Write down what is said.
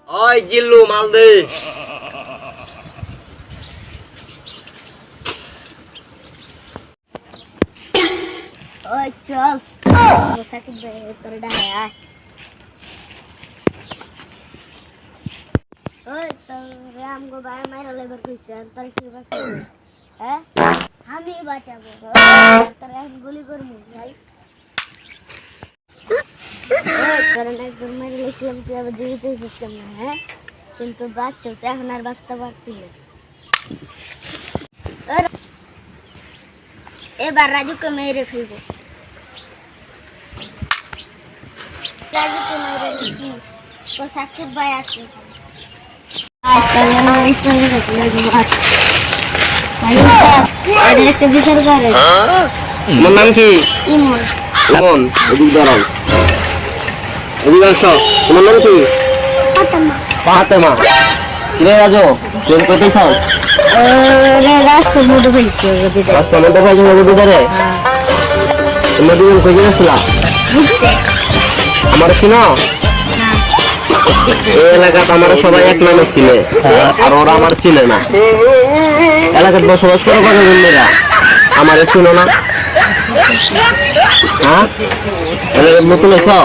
ওই জিল্লু মাল দে। ওই চল সাকিব ভাই তোর ডাহে আয়। ওই তোর আমগো ভাই মাইরা লেবার কইছে তোর কি বাঁচাবো? হ্যাঁ আমি বাঁচাবো তোর এক গুলি করবো ভাই। ওই তোর একবার মাইরা লেছিলাম তুই আবার জীবিত হয়েছিস না? হ্যাঁ কিন্তু বাচ্চা এখন আর বাঁচতে পারতি না। এবার রাজুকে মেরে ফেলবো। রাজুকে মেরে ফেলছি ও সাকিব ভাই আসছে। একটা বিচার করে তোমার নাম কি? ইমন। ইমন, এদিক দাঁড়াও। এদিকে আসো। তোমার নাম কি? ফাতেমা। ফাতেমা। কিরে রাজু, তুই কোথায় চাস? রাস্তার মধ্যে ফেলছি রাস্তার মধ্যে পাইছো নদী ধারে? তোমরা দুজন খুঁজে গেছিলা? আমার চিনো? এই এলাকাতে আমার সবাই এক নামে চিনে, আর ওরা আমার চিনে না। এলাকায় বসবাস করো কতজন মেয়েরা, আমার চিনো না? হ্যাঁ নতুন এসো?